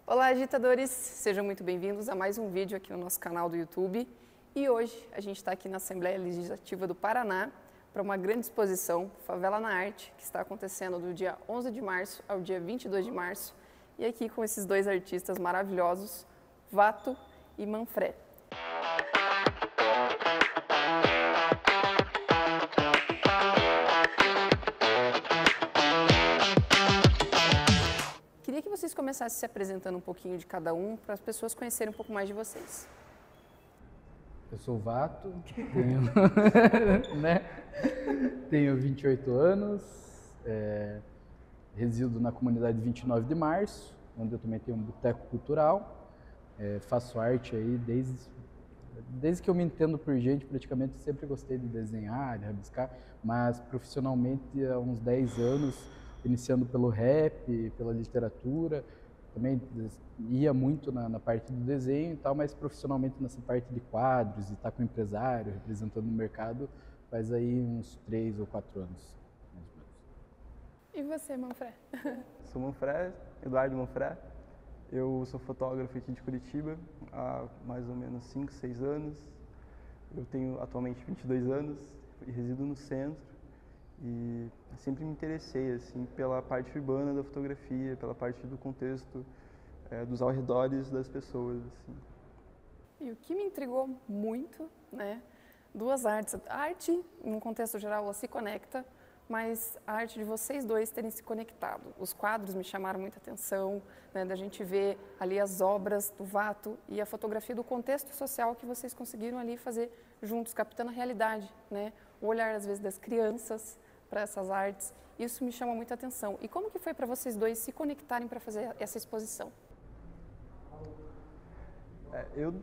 Olá, agitadores! Sejam muito bem-vindos a mais um vídeo aqui no nosso canal do YouTube. E hoje a gente está aqui na Assembleia Legislativa do Paraná para uma grande exposição, Favela na Arte, que está acontecendo do dia 11 de março ao dia 22 de março. E aqui com esses dois artistas maravilhosos, Vato e Manfred. Queria que vocês começassem se apresentando um pouquinho de cada um, para as pessoas conhecerem um pouco mais de vocês. Eu sou o Vato, tenho 28 anos, resido na comunidade 29 de março, onde eu também tenho um boteco cultural, faço arte aí desde que eu me entendo por gente, praticamente sempre gostei de desenhar, de rabiscar, mas profissionalmente há uns 10 anos, iniciando pelo rap, pela literatura, também ia muito na parte do desenho e tal, mas profissionalmente nessa parte de quadros e estar com empresário, representando o mercado, faz aí uns 3 ou 4 anos, mais ou menos. E você, Manfred? Sou Manfred, Eduardo Manfred. Eu sou fotógrafo aqui de Curitiba há mais ou menos 5, 6 anos. Eu tenho atualmente 22 anos e resido no centro. E sempre me interessei assim pela parte urbana da fotografia, pela parte do contexto dos arredores das pessoas. Assim. E o que me intrigou muito, duas artes. A arte, num contexto geral, ela se conecta, mas a arte de vocês dois terem se conectado. Os quadros me chamaram muita atenção, da gente ver ali as obras do Vato e a fotografia do contexto social que vocês conseguiram ali fazer juntos, captando a realidade, o olhar às vezes das crianças para essas artes. Isso me chama muita atenção. E como que foi para vocês dois se conectarem para fazer essa exposição? Eu,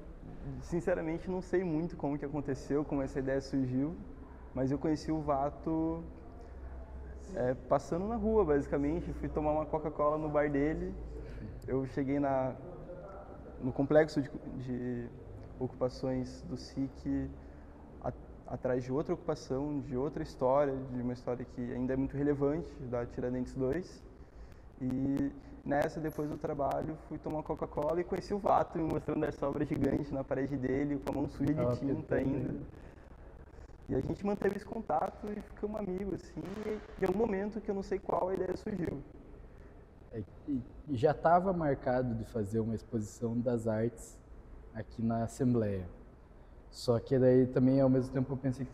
sinceramente, não sei muito como que aconteceu, como essa ideia surgiu, mas eu conheci o Vato passando na rua, basicamente. Fui tomar uma Coca-Cola no bar dele. Eu cheguei no complexo de ocupações do SIC, atrás de outra ocupação, de outra história, de uma história que ainda é muito relevante, da Tiradentes 2. E nessa, depois do trabalho, fui tomar Coca-Cola e conheci o Vato, me mostrando essa obra gigante na parede dele, com a mão suja de tinta ainda. E a gente manteve esse contato e ficamos amigos, assim, e em um momento que eu não sei qual a ideia surgiu. Já estava marcado de fazer uma exposição das artes aqui na Assembleia. Só que daí também, ao mesmo tempo, eu pensei que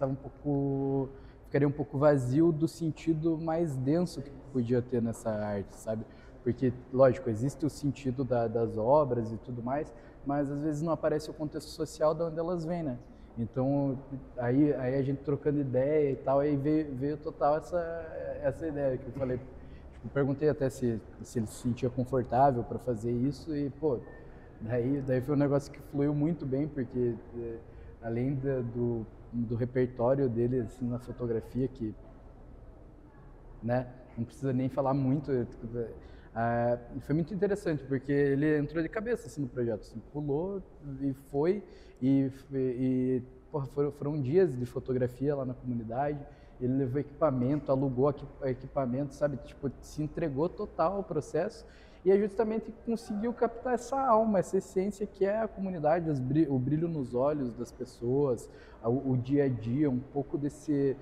ficaria um pouco vazio do sentido mais denso que podia ter nessa arte, sabe? Porque, lógico, existe o sentido das obras e tudo mais, mas às vezes não aparece o contexto social de onde elas vêm, né? Então, aí a gente trocando ideia e tal, aí veio total essa ideia que eu falei. Tipo, perguntei até se ele se sentia confortável para fazer isso e, pô, daí foi um negócio que fluiu muito bem, porque além do repertório dele assim, na fotografia, que não precisa nem falar muito, foi muito interessante, porque ele entrou de cabeça assim, no projeto, assim, pulou e foi, porra, foram dias de fotografia lá na comunidade, ele levou equipamento, alugou equipamento, sabe, tipo, se entregou total ao processo. E é justamente conseguiu captar essa alma, essa essência que é a comunidade, o brilho nos olhos das pessoas, o dia a dia, um pouco desse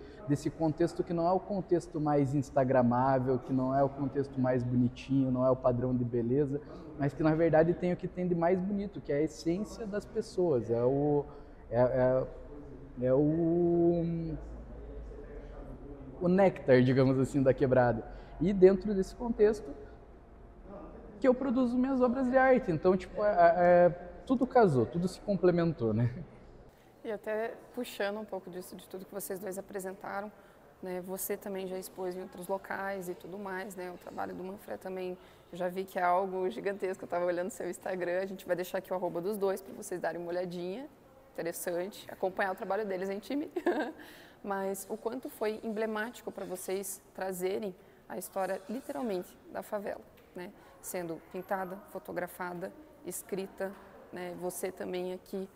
contexto que não é o contexto mais instagramável, que não é o contexto mais bonitinho, não é o padrão de beleza, mas que na verdade tem o que tem de mais bonito, que é a essência das pessoas, o néctar, digamos assim, da quebrada. E dentro desse contexto, que eu produzo minhas obras de arte, então tipo tudo casou, tudo se complementou, né? E até puxando um pouco disso, de tudo que vocês dois apresentaram, você também já expôs em outros locais e tudo mais, o trabalho do Manfred também, eu já vi que é algo gigantesco, eu estava olhando seu Instagram, a gente vai deixar aqui o arroba dos dois para vocês darem uma olhadinha, interessante, acompanhar o trabalho deles em time, mas o quanto foi emblemático para vocês trazerem a história literalmente da favela, sendo pintada, fotografada, escrita, você também aqui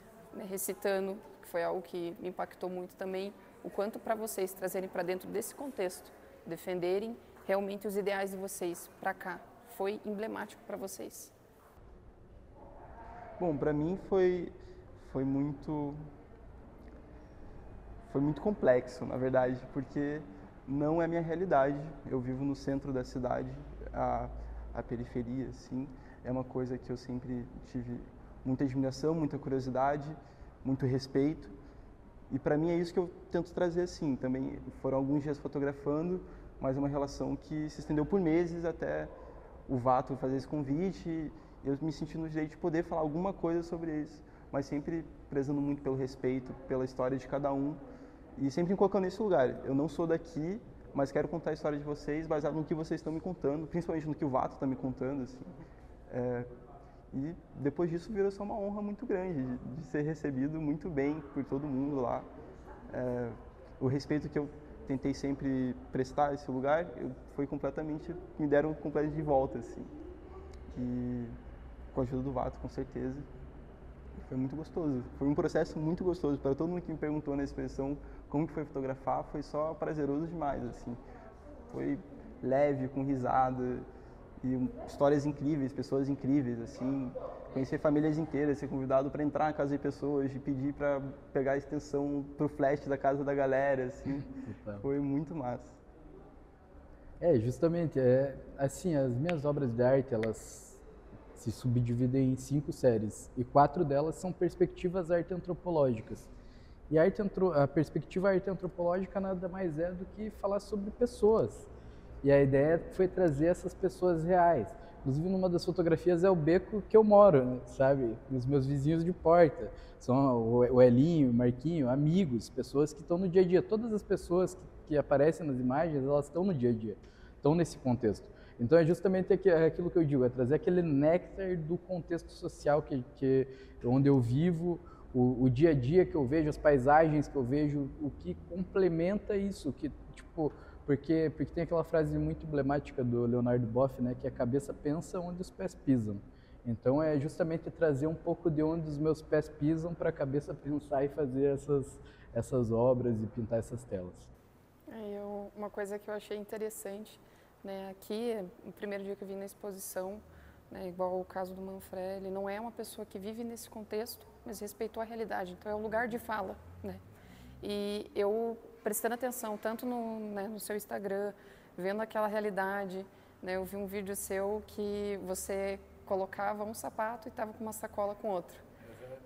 recitando, que foi algo que me impactou muito também, o quanto para vocês trazerem para dentro desse contexto, defenderem realmente os ideais de vocês para cá, foi emblemático para vocês? Bom, para mim foi muito complexo, na verdade, porque não é minha realidade. Eu vivo no centro da cidade, a periferia, assim, é uma coisa que eu sempre tive muita admiração, muita curiosidade, muito respeito. E para mim é isso que eu tento trazer, assim. Também foram alguns dias fotografando, mas é uma relação que se estendeu por meses até o Vato fazer esse convite. Eu me senti no direito de poder falar alguma coisa sobre isso, mas sempre prezando muito pelo respeito, pela história de cada um e sempre me colocando nesse lugar. Eu não sou daqui, mas quero contar a história de vocês baseado no que vocês estão me contando, principalmente no que o Vato está me contando, assim. E depois disso virou só uma honra muito grande de ser recebido muito bem por todo mundo lá. O respeito que eu tentei sempre prestar a esse lugar, me deram completamente de volta, assim. E com a ajuda do Vato, com certeza. Foi muito gostoso. Foi um processo muito gostoso. Para todo mundo que me perguntou na exposição como que foi fotografar, foi só prazeroso demais, assim. Foi leve, com risada e histórias incríveis, pessoas incríveis, assim. Conhecer famílias inteiras, ser convidado para entrar na casa de pessoas, de pedir para pegar a extensão pro flash da casa da galera, assim. Foi muito massa. Justamente, assim, as minhas obras de arte, elas se subdividem em 5 séries, e 4 delas são perspectivas arte-antropológicas. E a perspectiva arte-antropológica nada mais é do que falar sobre pessoas. E a ideia foi trazer essas pessoas reais. Inclusive, numa das fotografias é o beco que eu moro, sabe? Os meus vizinhos de porta. São o Elinho, o Marquinho, amigos, pessoas que estão no dia a dia. Todas as pessoas que aparecem nas imagens, elas estão no dia a dia, estão nesse contexto. Então, é justamente aquilo que eu digo, é trazer aquele néctar do contexto social onde eu vivo, o dia a dia que eu vejo, as paisagens que eu vejo, o que complementa isso, que, tipo, porque tem aquela frase muito emblemática do Leonardo Boff, né, que a cabeça pensa onde os pés pisam. Então, é justamente trazer um pouco de onde os meus pés pisam para a cabeça pensar e fazer essas obras e pintar essas telas. Uma coisa que eu achei interessante, né, aqui, no primeiro dia que eu vim na exposição, né, igual o caso do Manfred, ele não é uma pessoa que vive nesse contexto, mas respeitou a realidade, então é o lugar de fala, né? E eu, prestando atenção tanto no seu Instagram, vendo aquela realidade, né, eu vi um vídeo seu que você colocava um sapato e estava com uma sacola com outro.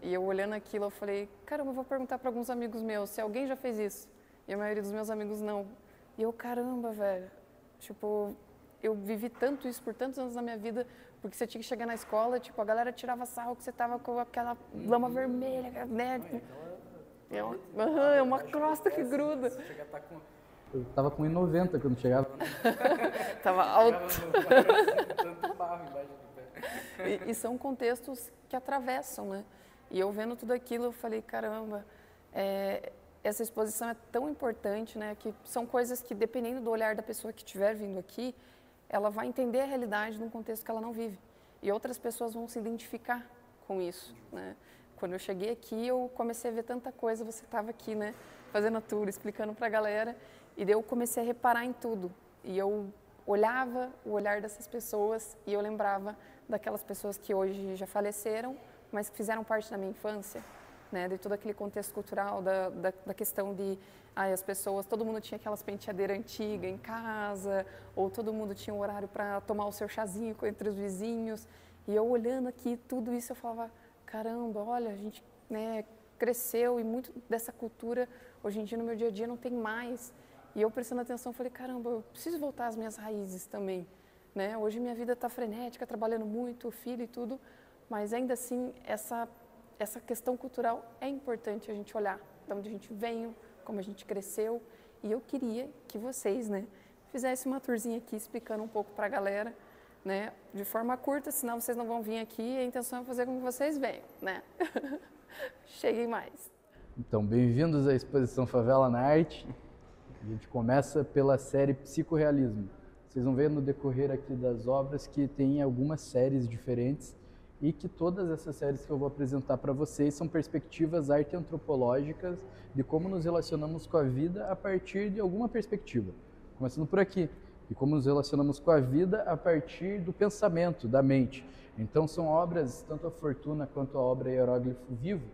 E eu olhando aquilo, eu falei, caramba, eu vou perguntar para alguns amigos meus se alguém já fez isso. E a maioria dos meus amigos não. E eu, caramba, velho, tipo, eu vivi tanto isso por tantos anos na minha vida, porque você tinha que chegar na escola, tipo, a galera tirava sarro que você tava com aquela lama vermelha, né? É uma crosta que gruda. Eu tava com 1,90 quando chegava. Tava alto. E são contextos que atravessam, né? E eu vendo tudo aquilo, eu falei, caramba, essa exposição é tão importante, né? Que são coisas que, dependendo do olhar da pessoa que estiver vindo aqui, ela vai entender a realidade num contexto que ela não vive. E outras pessoas vão se identificar com isso, né? Quando eu cheguei aqui, eu comecei a ver tanta coisa, você estava aqui, né? Fazendo a tour, explicando para a galera, e daí eu comecei a reparar em tudo. E eu olhava o olhar dessas pessoas e eu lembrava daquelas pessoas que hoje já faleceram, mas que fizeram parte da minha infância, né, de todo aquele contexto cultural, da questão de as pessoas, todo mundo tinha aquelas penteadeiras antigas em casa, ou todo mundo tinha um horário para tomar o seu chazinho entre os vizinhos, e eu olhando aqui tudo isso, eu falava, caramba, olha, a gente, né, cresceu e muito dessa cultura, hoje em dia, no meu dia a dia, não tem mais. E eu prestando atenção, falei, caramba, eu preciso voltar às minhas raízes também, né? Hoje minha vida está frenética, trabalhando muito, filho e tudo, mas ainda assim, essa questão cultural é importante a gente olhar de onde a gente veio, como a gente cresceu, e eu queria que vocês, né, fizessem uma tourzinha aqui explicando um pouco para a galera, né, de forma curta, senão vocês não vão vir aqui, a intenção é fazer com que vocês venham, né? Cheguem mais. Então, bem-vindos à exposição Favela na Arte. A gente começa pela série Psicorrealismo. Vocês vão ver no decorrer aqui das obras que tem algumas séries diferentes e que todas essas séries que eu vou apresentar para vocês são perspectivas arte-antropológicas de como nos relacionamos com a vida a partir de alguma perspectiva. Começando por aqui, e como nos relacionamos com a vida a partir do pensamento, da mente. Então são obras, tanto a Fortuna quanto a obra Hieróglifo Vivo,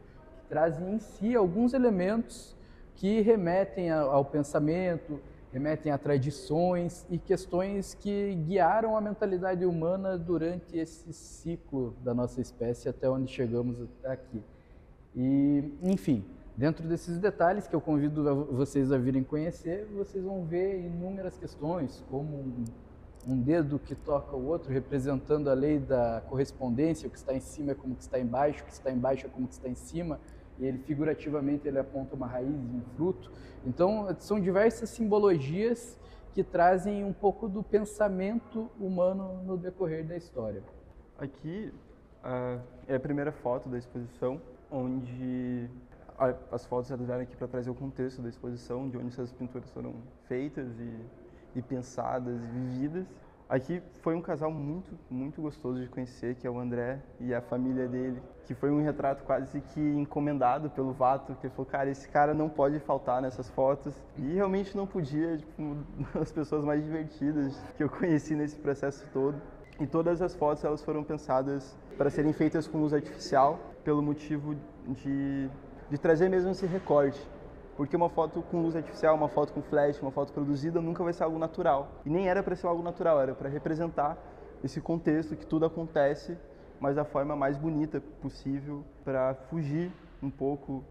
que trazem em si alguns elementos que remetem ao pensamento, remetem a tradições e questões que guiaram a mentalidade humana durante esse ciclo da nossa espécie até onde chegamos aqui. E, enfim, dentro desses detalhes que eu convido vocês a virem conhecer, vocês vão ver inúmeras questões, como um dedo que toca o outro, representando a lei da correspondência, o que está em cima é como o que está embaixo, o que está embaixo é como o que está em cima, e ele figurativamente ele aponta uma raiz e um fruto. Então, são diversas simbologias que trazem um pouco do pensamento humano no decorrer da história. Aqui é a primeira foto da exposição, onde as fotos elas vieram aqui para trazer o contexto da exposição, de onde essas pinturas foram feitas e pensadas e vividas. Aqui foi um casal muito gostoso de conhecer, que é o André e a família dele, que foi um retrato quase que encomendado pelo Vato, que ele falou, cara, esse cara não pode faltar nessas fotos. E realmente não podia, tipo, uma das pessoas mais divertidas que eu conheci nesse processo todo. E todas as fotos elas foram pensadas para serem feitas com luz artificial, pelo motivo de trazer mesmo esse recorte. Porque uma foto com luz artificial, uma foto com flash, uma foto produzida nunca vai ser algo natural. E nem era para ser algo natural, era para representar esse contexto que tudo acontece, mas da forma mais bonita possível, para fugir um pouco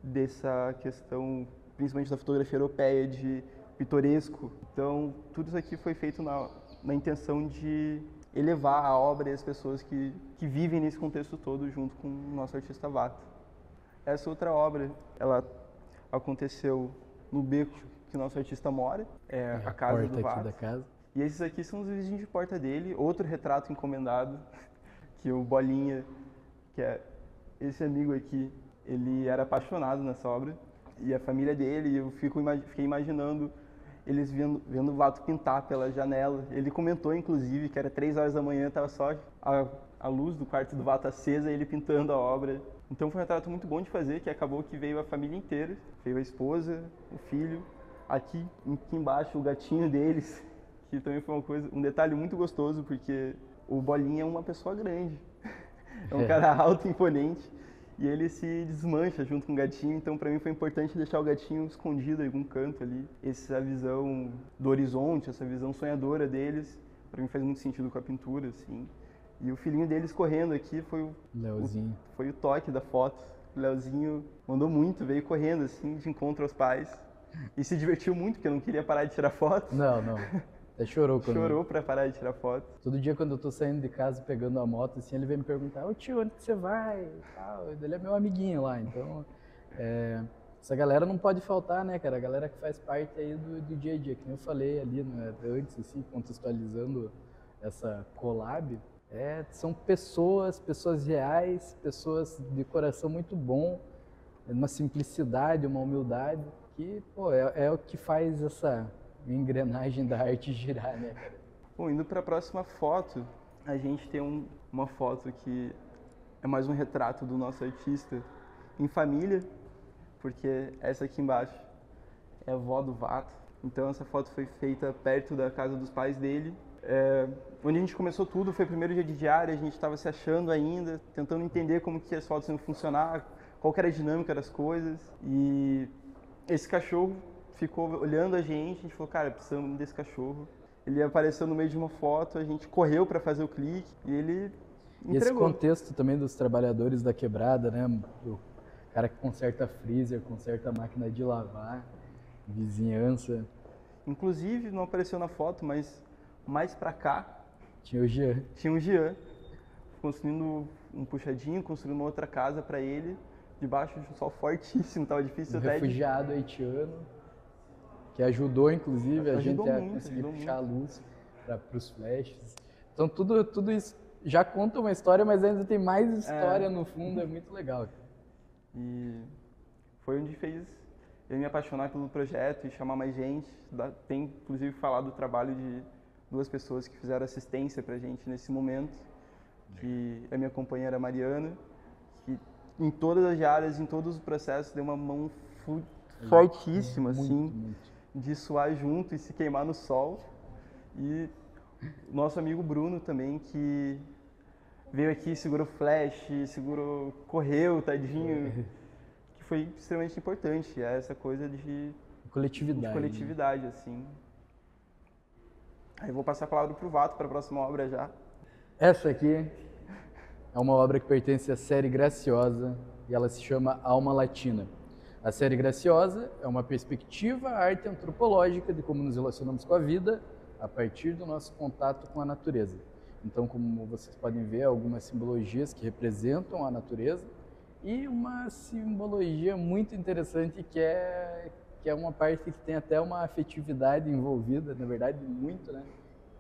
dessa questão, principalmente da fotografia europeia, de pitoresco. Então, tudo isso aqui foi feito na intenção de elevar a obra e as pessoas que vivem nesse contexto todo junto com o nosso artista Vato. Essa outra obra, ela aconteceu no beco que o nosso artista mora, é a casa do Vato. Da casa. E esses aqui são os vizinhos de porta dele, outro retrato encomendado, que o Bolinha, que é esse amigo aqui, ele era apaixonado nessa obra, e a família dele, eu fiquei imaginando eles vendo o Vato pintar pela janela. Ele comentou, inclusive, que era 3 horas da manhã, estava só a luz do quarto do Vato acesa e ele pintando a obra. Então foi um retrato muito bom de fazer, que acabou que veio a família inteira. Veio a esposa, o filho, aqui embaixo o gatinho deles, que também foi um detalhe muito gostoso, porque o Bolinha é uma pessoa grande. É um cara alto, imponente, e ele se desmancha junto com o gatinho, então para mim foi importante deixar o gatinho escondido em algum canto ali. Essa visão do horizonte, essa visão sonhadora deles, para mim faz muito sentido com a pintura, assim. E o filhinho deles correndo aqui foi o toque da foto. O Leozinho mandou muito, veio correndo assim, de encontro aos pais. E se divertiu muito, porque não queria parar de tirar foto. Não. Até chorou quando... Chorou pra parar de tirar foto. Todo dia quando eu tô saindo de casa pegando a moto, assim, ele vem me perguntar, ô tio, onde que você vai? E tal. Ele é meu amiguinho lá, então... essa galera não pode faltar, né, cara? A galera que faz parte aí do dia a dia. Como eu falei ali, né, antes, assim, contextualizando essa collab, são pessoas reais, pessoas de coração muito bom, uma simplicidade, uma humildade, que, pô, é o que faz essa engrenagem da arte girar, né, cara? Bom, indo para a próxima foto, a gente tem uma foto que é mais um retrato do nosso artista em família, porque essa aqui embaixo é a avó do Vato. Então essa foto foi feita perto da casa dos pais dele. Onde a gente começou tudo, foi o primeiro dia de diária, a gente estava se achando ainda, tentando entender como que as fotos iam funcionar, qual que era a dinâmica das coisas. E esse cachorro ficou olhando a gente falou, cara, precisamos desse cachorro. Ele apareceu no meio de uma foto, a gente correu para fazer o clique e ele entregou. E esse contexto também dos trabalhadores da quebrada, né? O cara que conserta freezer, conserta máquina de lavar, vizinhança. Inclusive, não apareceu na foto, mas mais pra cá tinha o Jean construindo um puxadinho, construindo uma outra casa para ele, debaixo de um sol fortíssimo, tava difícil até. Refugiado haitiano, que ajudou inclusive a gente a conseguir puxar a luz para os flashes. Então tudo isso já conta uma história, mas ainda tem mais história no fundo, é muito legal. E foi onde fez eu me apaixonar pelo projeto e chamar mais gente. Tem inclusive falado do trabalho de 2 pessoas que fizeram assistência pra gente nesse momento, que é minha companheira Mariana, que em todas as áreas, em todos os processos, deu uma mão fortíssima, assim, de suar junto e se queimar no sol. E o nosso amigo Bruno também, que veio aqui, segurou flash, correu, tadinho, que foi extremamente importante, essa coisa de coletividade, assim. Aí eu vou passar a palavra pro Vato para a próxima obra já. Essa aqui é uma obra que pertence à série Graciosa e ela se chama Alma Latina. A série Graciosa é uma perspectiva arte antropológica de como nos relacionamos com a vida a partir do nosso contato com a natureza. Então, como vocês podem ver, algumas simbologias que representam a natureza e uma simbologia muito interessante que é uma parte que tem até uma afetividade envolvida, na verdade, muito, né?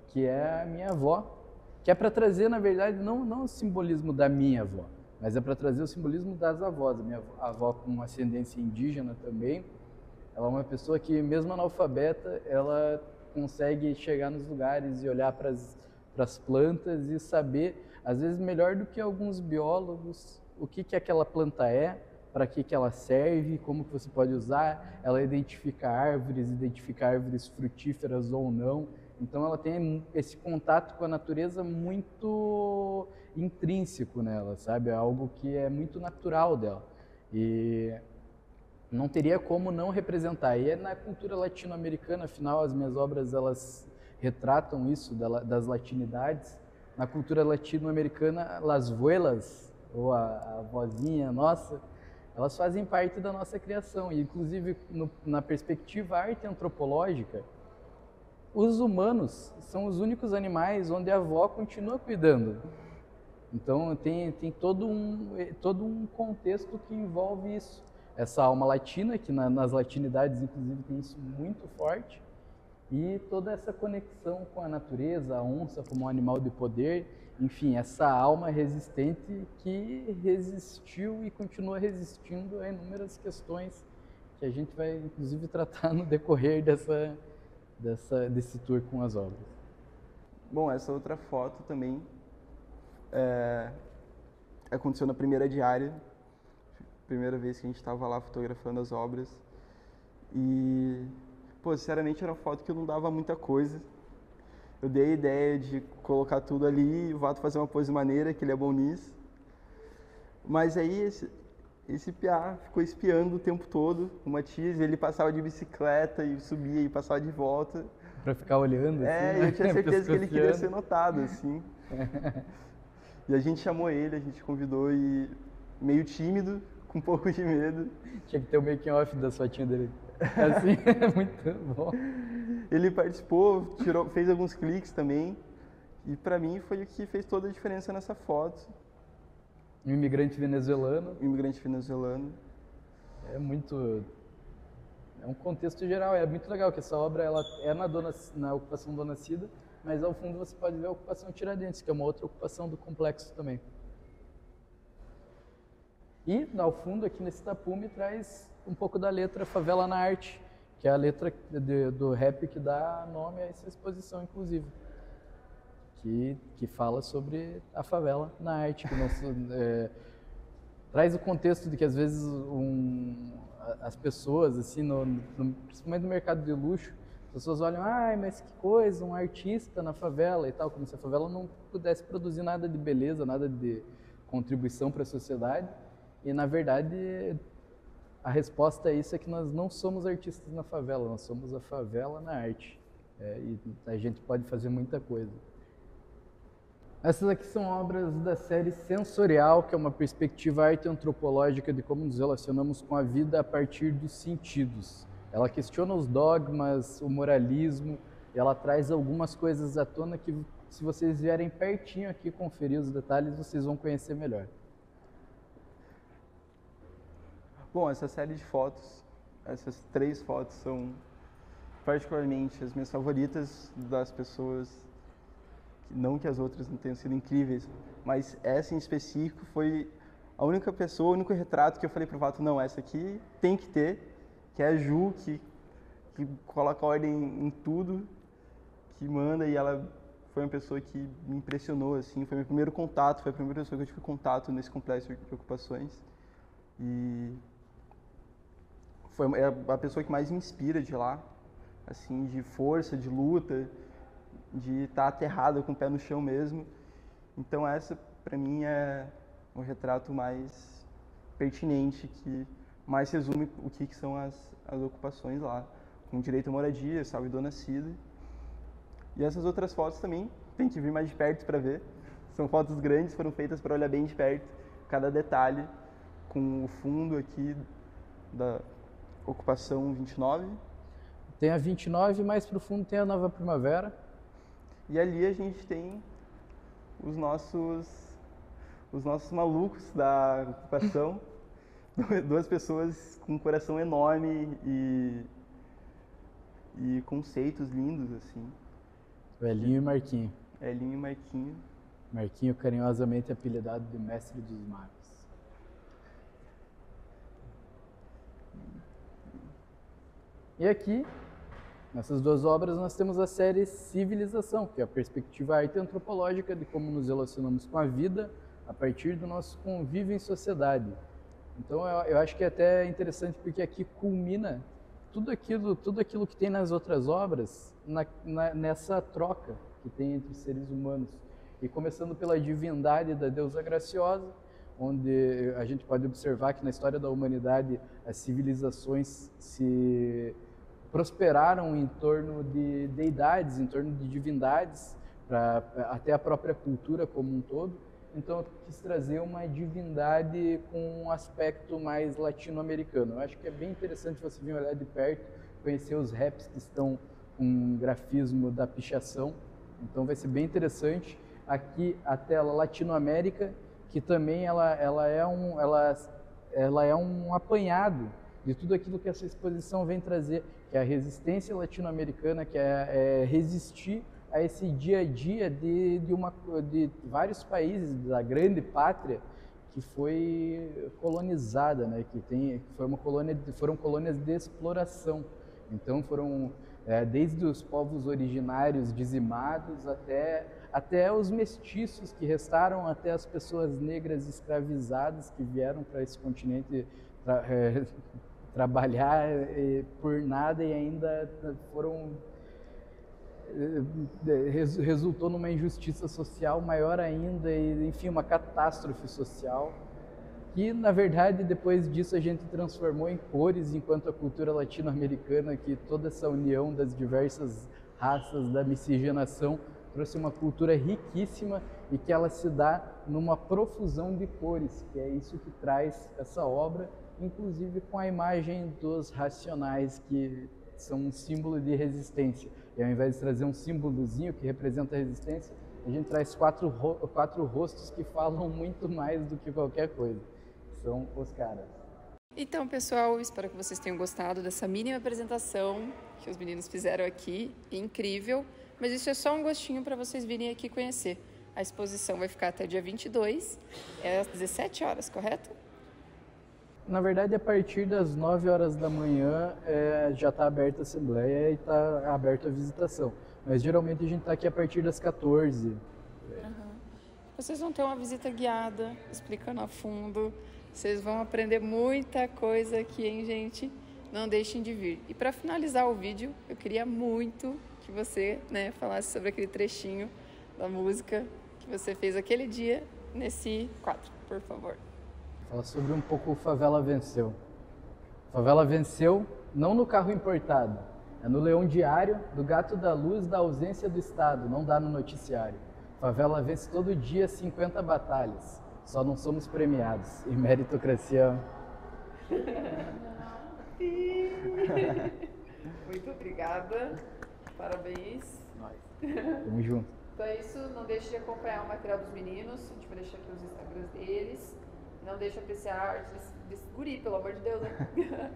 Que é a minha avó, que é para trazer, na verdade, não o simbolismo da minha avó, mas é para trazer o simbolismo das avós. A minha avó com ascendência indígena também, ela é uma pessoa que, mesmo analfabeta, ela consegue chegar nos lugares e olhar para as plantas e saber, às vezes melhor do que alguns biólogos, o que aquela planta é, para que ela serve, como que você pode usar. Ela identifica árvores frutíferas ou não. Então ela tem esse contato com a natureza muito intrínseco nela, sabe? É algo que é muito natural dela. E não teria como não representar. E é na cultura latino-americana, afinal, as minhas obras elas retratam isso das latinidades. Na cultura latino-americana, las abuelas, ou a vozinha nossa, elas fazem parte da nossa criação. E, inclusive, na perspectiva arte antropológica, os humanos são os únicos animais onde a avó continua cuidando. Então tem todo um contexto que envolve isso. Essa alma latina, que nas latinidades inclusive tem isso muito forte, e toda essa conexão com a natureza, a onça como um animal de poder, enfim, essa alma resistente que resistiu e continua resistindo a inúmeras questões que a gente vai inclusive tratar no decorrer desse tour com as obras. Bom, essa outra foto também aconteceu na primeira diária, primeira vez que a gente estava lá fotografando as obras. E, pô, sinceramente era uma foto que eu não dava muita coisa. Eu dei a ideia de colocar tudo ali, o Vato fazer uma pose maneira, que ele é bom nisso. Mas aí esse piá ficou espiando o tempo todo o Matias, ele passava de bicicleta e subia e passava de volta. Pra ficar olhando, assim, eu tinha certeza que ele queria ser notado, assim. E a gente chamou ele, a gente convidou, e meio tímido, com um pouco de medo. Tinha que ter o making off da fotinha dele. Assim, muito bom. Ele participou, fez alguns cliques também, e pra mim foi o que fez toda a diferença nessa foto. Um imigrante venezuelano. É um contexto geral, é muito legal que essa obra ela é na ocupação Dona Cida, mas ao fundo você pode ver a ocupação Tiradentes, que é uma outra ocupação do complexo também. E ao fundo aqui nesse tapume traz um pouco da letra Favela na Arte, que é a letra do rap que dá nome a essa exposição, inclusive. Que fala sobre a favela na arte, que traz o contexto de que às vezes as pessoas, assim, principalmente no mercado de luxo, as pessoas olham, mas que coisa, um artista na favela e tal, como se a favela não pudesse produzir nada de beleza, nada de contribuição para a sociedade. E na verdade a resposta a isso é que nós não somos artistas na favela, nós somos a favela na arte. E a gente pode fazer muita coisa. Essas aqui são obras da série Sensorial, que é uma perspectiva arte antropológica de como nos relacionamos com a vida a partir dos sentidos. Ela questiona os dogmas, o moralismo, e ela traz algumas coisas à tona que, se vocês vierem pertinho aqui conferir os detalhes, vocês vão conhecer melhor. Bom, essa série de fotos, essas 3 fotos são particularmente as minhas favoritas das pessoas. Não que as outras não tenham sido incríveis, mas essa em específico foi a única pessoa, o único retrato que eu falei pro Vato, não, essa aqui tem que ter, que é a Ju, que coloca ordem em tudo, que manda, e ela foi uma pessoa que me impressionou, assim, foi meu primeiro contato, foi a primeira pessoa que eu tive contato nesse complexo de ocupações, e foi a pessoa que mais me inspira de lá, assim, de força, de luta, de estar aterrado, com o pé no chão mesmo. Então essa, para mim, é o retrato mais pertinente, que mais resume o que são as ocupações lá, com direito à moradia, salve Dona Cida. E essas outras fotos também tem que vir mais de perto para ver. São fotos grandes, foram feitas para olhar bem de perto, cada detalhe, com o fundo aqui da ocupação 29. Tem a 29, mais pro fundo tem a Nova Primavera. E ali a gente tem os nossos malucos da ocupação, duas pessoas com um coração enorme e conceitos lindos, assim. O Elinho e Marquinho. Elinho e Marquinho. Marquinho carinhosamente apelidado de Mestre dos Magos. E aqui, nessas duas obras, nós temos a série Civilização, que é a perspectiva arte-antropológica de como nos relacionamos com a vida a partir do nosso convívio em sociedade. Então, eu acho que é até interessante porque aqui culmina tudo aquilo que tem nas outras obras nessa troca que tem entre os seres humanos. E começando pela divindade da deusa graciosa, onde a gente pode observar que na história da humanidade as civilizações se prosperaram em torno de deidades, em torno de divindades, até a própria cultura como um todo. Então eu quis trazer uma divindade com um aspecto mais latino-americano. Eu acho que é bem interessante você vir olhar de perto, conhecer os raps que estão com grafismo da pichação. Então vai ser bem interessante. Aqui a tela Latinoamérica, que também ela é um apanhado de tudo aquilo que essa exposição vem trazer, que é a resistência latino-americana, que é resistir a esse dia a dia de vários países da grande pátria que foi colonizada, né? Foram colônias de exploração. Então foram desde os povos originários dizimados até os mestiços que restaram, até as pessoas negras escravizadas que vieram para esse continente trabalhar por nada e ainda resultou numa injustiça social maior ainda e, enfim, uma catástrofe social que, na verdade, depois disso a gente transformou em cores, enquanto a cultura latino-americana, que toda essa união das diversas raças da miscigenação trouxe uma cultura riquíssima e que ela se dá numa profusão de cores, que é isso que traz essa obra, inclusive com a imagem dos Racionais, que são um símbolo de resistência. E ao invés de trazer um símbolozinho que representa a resistência, a gente traz quatro rostos que falam muito mais do que qualquer coisa. São os caras. Então, pessoal, espero que vocês tenham gostado dessa mínima apresentação que os meninos fizeram aqui. Incrível. Mas isso é só um gostinho para vocês virem aqui conhecer. A exposição vai ficar até dia 22, às 17 horas, correto? Na verdade, a partir das 9 horas da manhã já está aberta a assembleia e está aberta a visitação. Mas geralmente a gente está aqui a partir das 14. Vocês vão ter uma visita guiada, explicando a fundo. Vocês vão aprender muita coisa aqui, hein, gente? Não deixem de vir. E para finalizar o vídeo, eu queria muito que você, falasse sobre aquele trechinho da música que você fez aquele dia nesse quadro, por favor. Fala sobre um pouco o Favela Venceu. Favela venceu não no carro importado, é no leão diário, do gato da luz, da ausência do Estado, não dá no noticiário. Favela vence todo dia 50 batalhas, só não somos premiados. E meritocracia... Muito obrigada, parabéns. Tamo junto. Então é isso, não deixe de acompanhar o material dos meninos, a gente vai deixar aqui os Instagrams deles. Não deixe de apreciar a arte desse guri, pelo amor de Deus, né?